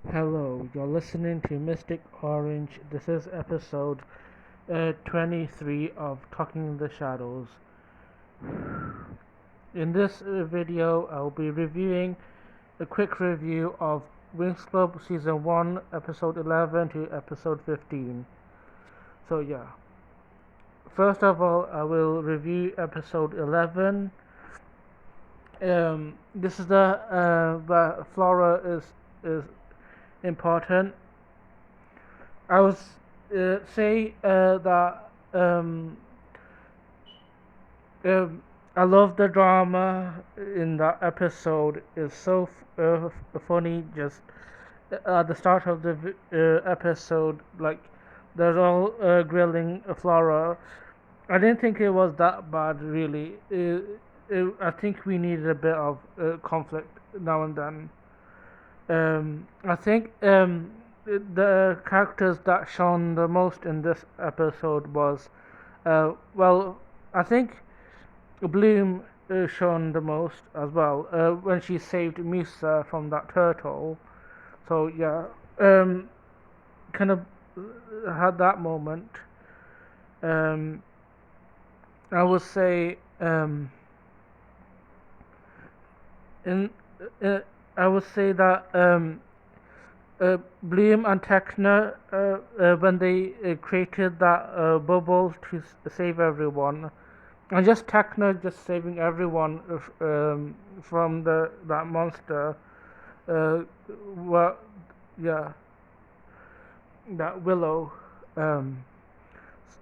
Hello, you're listening to Mystic Orange. This is episode 23 of Talking in the Shadows. In this video, I'll be reviewing a quick review of Winx Club Season 1, Episode 11 to Episode 15. So, yeah. First of all, I will review Episode 11. This is where Flora is important. I would say that I love the drama in that episode. It's so funny. Just at the start of the episode, like they're all grilling Flora. I didn't think it was that bad, really. I think we needed a bit of conflict now and then. I think the characters that shone the most in this episode was, well, I think Bloom shone the most as well when she saved Misa from that turtle. So yeah, kind of had that moment. Um, I would say in uh, I would say that Bloom and Techno, when they created that bubble to save everyone, and just Techno just saving everyone from that monster. Uh, well, yeah, that Willow. Um,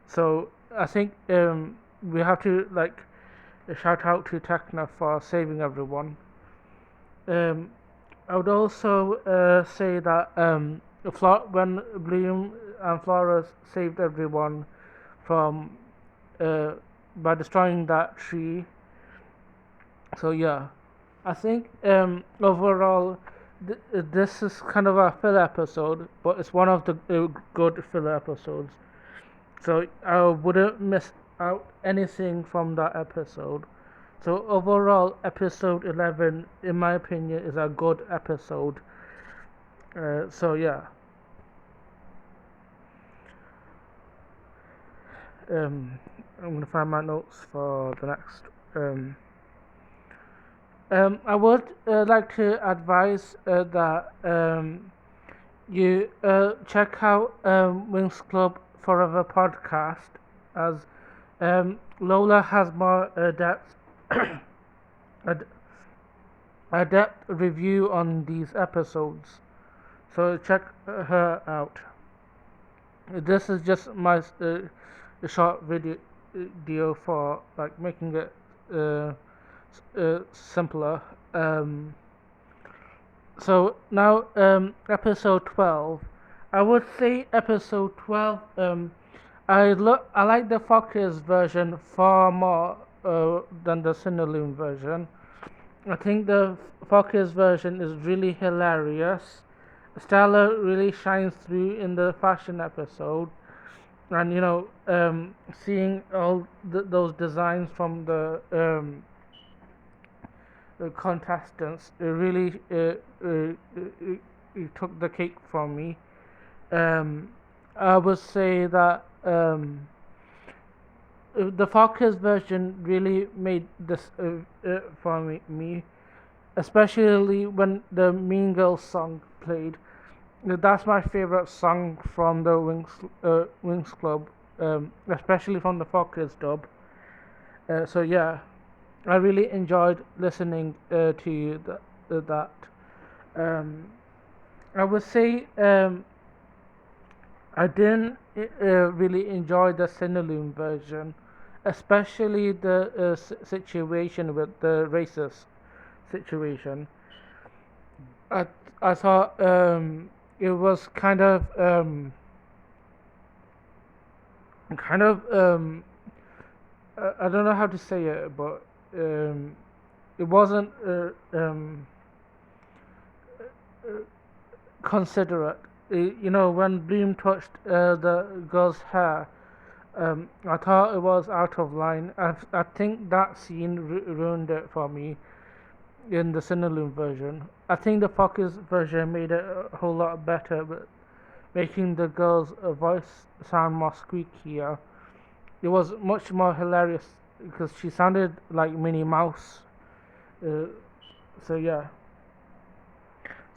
so I think we have to like shout out to Techno for saving everyone. Um, I would also say that when Bloom and Flora saved everyone from uh, by destroying that tree. So yeah, I think overall this is kind of a filler episode, but it's one of the good filler episodes. So I wouldn't miss out anything from that episode. So overall, episode 11, in my opinion, is a good episode. So yeah, um, I'm gonna find my notes for the next. Um, I would like to advise that you check out Winx Club Forever podcast, as Lola has more depth, a, a depth review on these episodes. So check her out. This is just my short video for like making it simpler. So now episode 12. I would say episode 12. I like the Fockers version far more than the Cinnaloon version. I think the Fockers version is really hilarious. Stella really shines through in the fashion episode, and seeing all those designs from the contestants, it really it took the cake from me. Um, I would say that the Fockers version really made this for me, especially when the Mean Girls song played. That's my favorite song from the Winx Club, especially from the Fockers dub. So yeah, I really enjoyed listening to that. Um, I would say I didn't really enjoy the Cinnaloon version, especially the situation with the racist situation. I I thought it was kind of I don't know how to say it, but it wasn't considerate. When Bloom touched the girl's hair, I thought it was out of line. I think that scene ruined it for me. in the Cinelli version. I think the Focus version made it a whole lot better, but making the girl's voice sound more squeakier. It was much more hilarious because she sounded like Minnie Mouse. Uh, so yeah.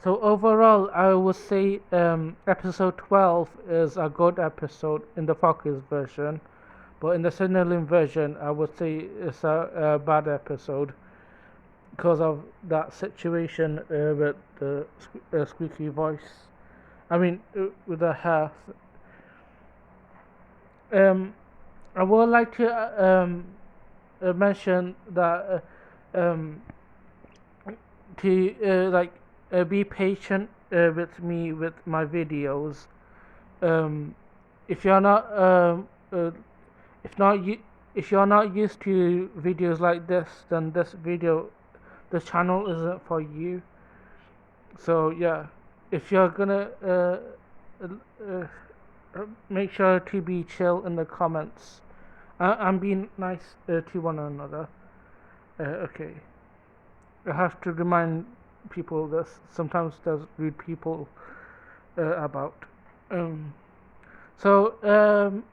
So overall, I would say episode 12 is a good episode in the Focus version, but in the Cinelli version, I would say it's a bad episode because of that situation with the squeaky voice. I mean, with the hair. Um, I would like to mention that um, to be patient with me with my videos. Um, if you're not if not you if you're not used to videos like this, then this channel isn't for you. So yeah, if you're gonna uh, make sure to be chill in the comments and be nice to one another. Okay, I have to remind people this. Sometimes there's rude people about. Um,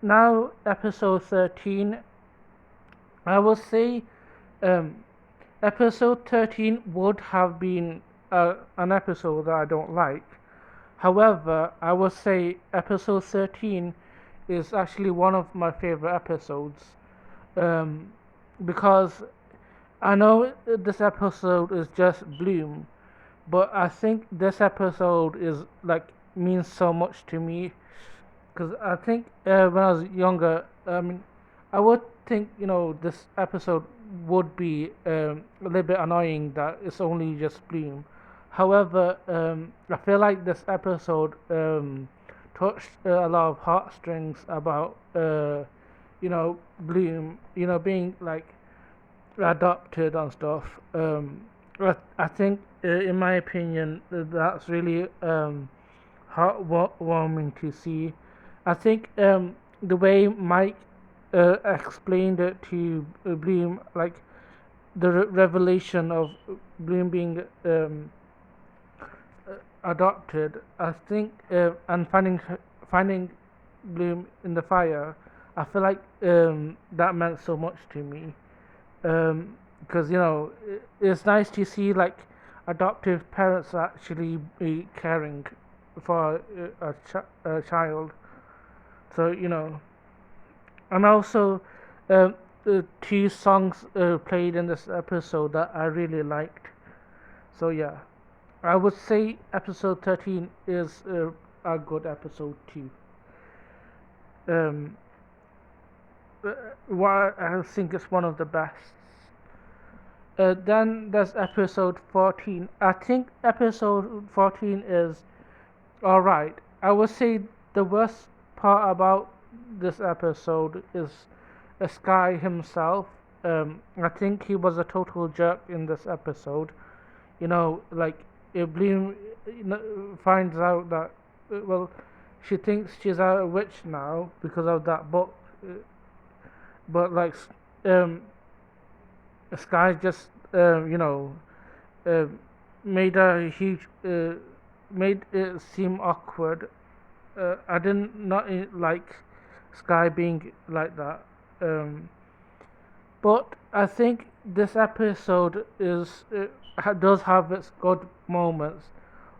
now episode 13. I will say um, episode 13 would have been an episode that I don't like. However, I will say episode 13 is actually one of my favorite episodes um, because I know this episode is just Bloom, but I think this episode is like means so much to me because I think when I was younger, I mean, I would think this episode would be a little bit annoying that it's only just Bloom. However, I feel like this episode touched a lot of heartstrings about Bloom, being like adopted and stuff. I think, in my opinion, that's really heartwarming to see. I think the way Mike explained it to Bloom, like the revelation of Bloom being adopted, I think, and finding Bloom in the fire, I feel like that meant so much to me. Because it's nice to see like adoptive parents actually be caring for a child. So and also two songs played in this episode that I really liked. So yeah, I would say episode 13 is a good episode too. Um, why I think it's one of the best. Then there's episode 14. I think episode 14 is alright. I would say the worst part about this episode is Sky himself. I think he was a total jerk in this episode. Like Bloom finds out that, she thinks she's a witch now because of that book, but like, um, Sky just uh, made a huge made it seem awkward. I didn't not like Sky being like that. But I think this episode does have its good moments.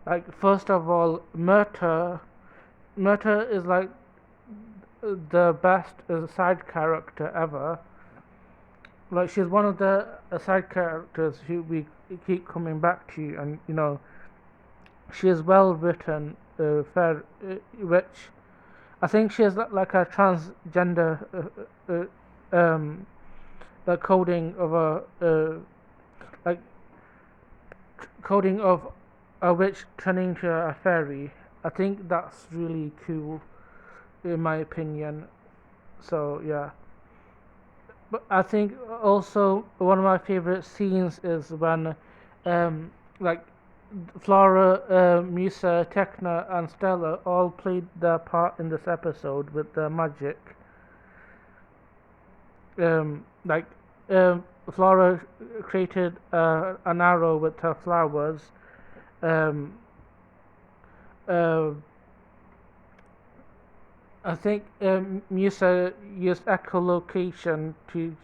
Like first of all, Murta is like the best side character ever. Like she's one of the side characters who we keep coming back to, and she is well written, fair, which I think she is like a transgender, the coding of like coding of a witch turning to a fairy. I think that's really cool, in my opinion. So yeah. But I think also one of my favorite scenes is when, like, Flora, Musa, Tekna, and Stella all played their part in this episode with their magic. Like, Flora created an arrow with her flowers. Um, uh, I think Musa used echolocation to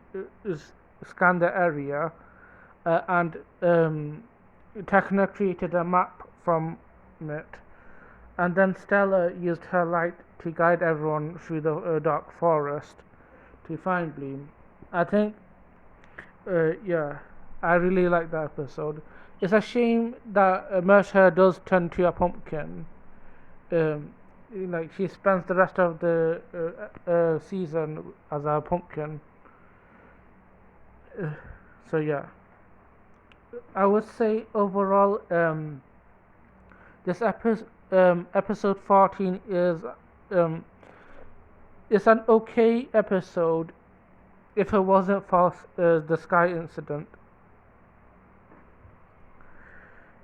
scan the area, and Techno created a map from it, and then Stella used her light to guide everyone through the dark forest to find Bloom. I think, yeah, I really like that episode. It's a shame that Mercer does turn to a pumpkin. Um, like she spends the rest of the season as a pumpkin. Uh, so yeah, I would say overall, this episode 14 is um, it's an okay episode if it wasn't for the sky incident.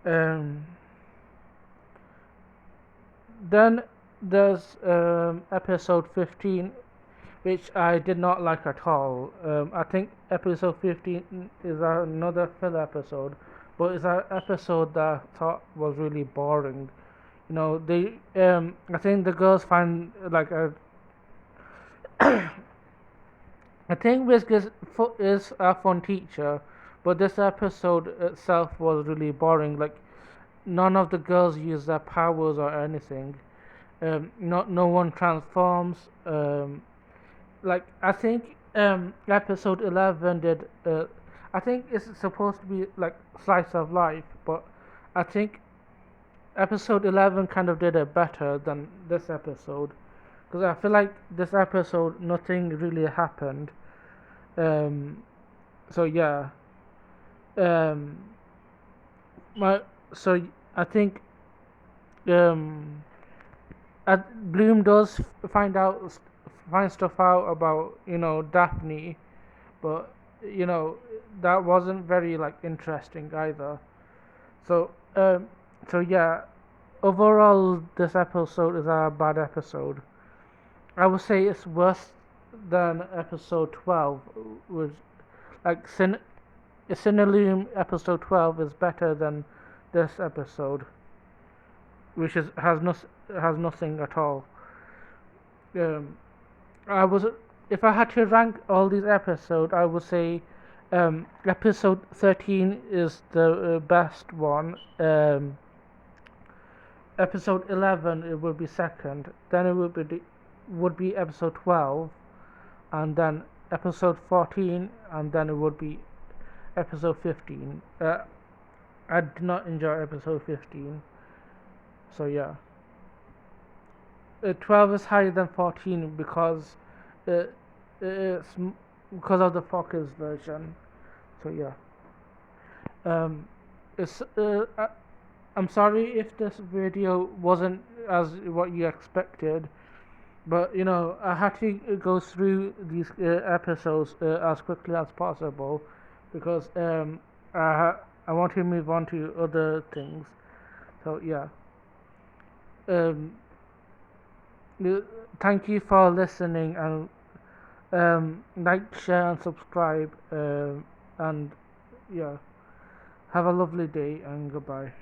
Um, then there's episode 15, which I did not like at all. I think episode 15 is another filler episode, but it's an episode that I thought was really boring. You know, I think the girls find like a. I think Whisk is a fun teacher, but this episode itself was really boring. Like none of the girls use their powers or anything. No one transforms. Like I think episode 11 did. I think it's supposed to be like slice of life, but I think episode 11 kind of did it better than this episode, because I feel like this episode nothing really happened. Um, so yeah. Um, my so I think um, Bloom does find stuff out about Daphne, but you know that wasn't very like interesting either. So so yeah, overall this episode is a bad episode. I would say it's worse than episode 12, which like Cinelume episode 12 is better than this episode, which has nothing at all. Um, I was If I had to rank all these episodes, I would say episode 13 is the best one. Episode 11 it would be second. Then it would be episode 12, and then episode 14, and then it would be episode 15. I did not enjoy episode 15. So yeah, 12 is higher than 14 because uh, it's because of the Fockers version. So yeah, um, it's I'm sorry if this video wasn't as what you expected, but I had to go through these episodes as quickly as possible because I want to move on to other things. So yeah. Um, Thank you for listening, and like, share, and subscribe. And yeah, have a lovely day and goodbye.